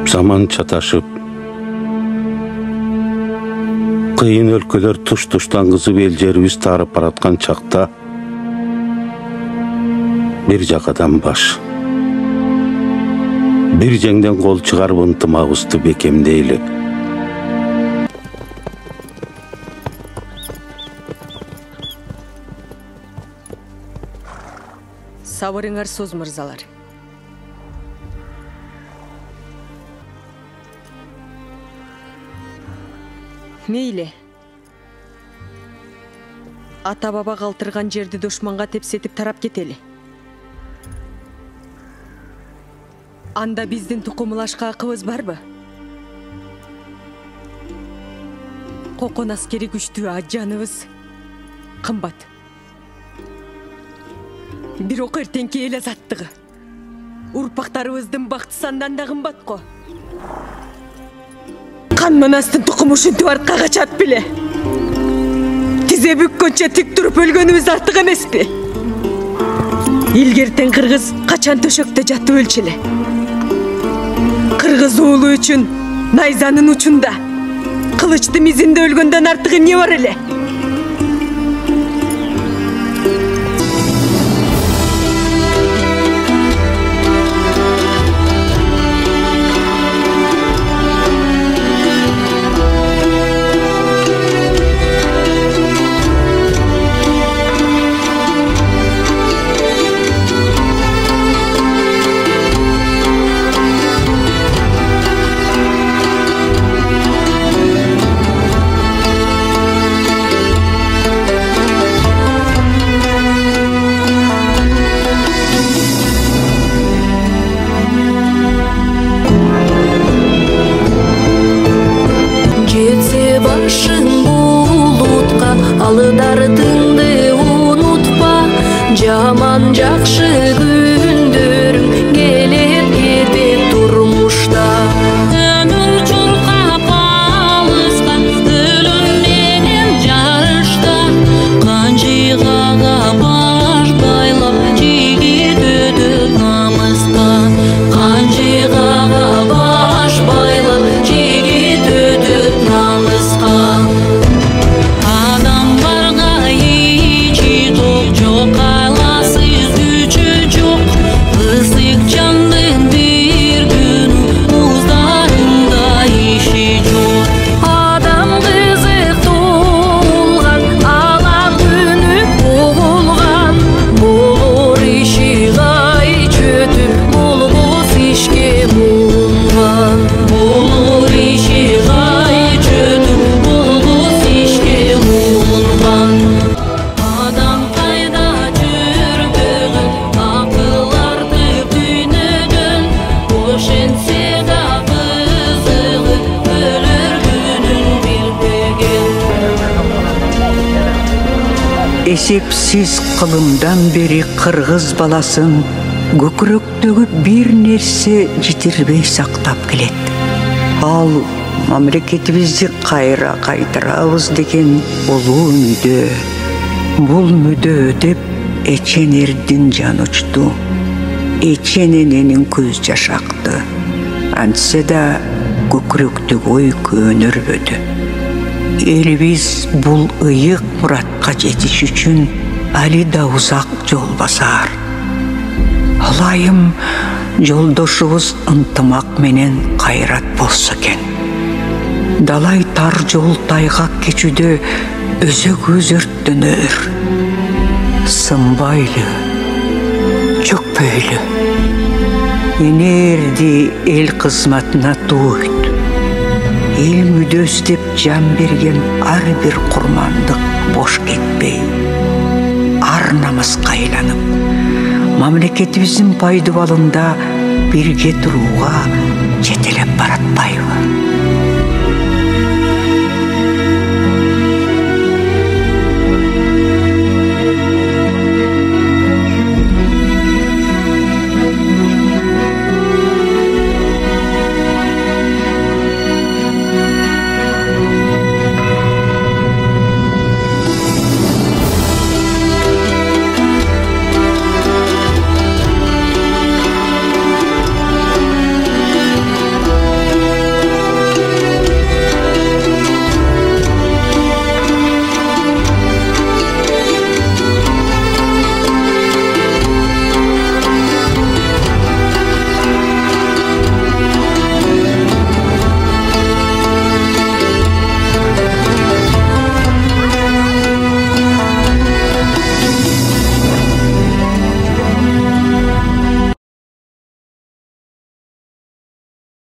Zaman çataşıp, kıyın өлкөлөр tuş-tuştan kızıp el жерибиз тарып бараткан чакта bir жакадан баш, bir жеңден кол чыгарып ынтымагыбызды бекемдейли. Сабырыңар сөз мырзалар. Мейлі. Ата-баба калтырган жерди душманга тепсетип тарап кетели. Анда биздин тукумулашка акыбыз барбы? Кокон аскери күчтүү ажаныбыз кымбат. Бирок эртеңки эл азаттыгы урпактарыбыздын бакты сандан да кымбат го. Кан манастын тукуму ушинтип артка качат беле. Тизе бүккөнчө тик туруп өлгөнүбүз артык эмеспи? Илгертен кыргыз качан төшөктө жатып өлчү эле. Кыргыз уулу үчүн найзанын учунда, кылычты мизинде өлгөндөн артыгы эмне бар эле? Esepsiz kılımdan beri kırgız balasın көкүрөктөгү bir нерсе житирбей сактап келет. Ал мамлекетибизди кайра кайтарабыз деген улуу мүдө. Бул мүдө деп Эченердин жаны учту. Эченененин көз жаш акты. Антсе да көкүрөктөгү ой көнөрбөдү. Элибиз бул ыйык муратка жетиш үчүн али да узак жол басар. Алайым жолдошубуз ынтымак менен кайрат болсо экен. Далай тар жол тайгак кечүүдө өзөк өзөрттөнөр. Сынбайлы, чөкпөйлү. Энерди эл кызматына туйт. Эл мүдөсү деп жан берген ар бир курмандык бош кетпей, ар намыска айланып, мамлекетибиздин пайдубалында бирге турууга жетелеп баратпайбы?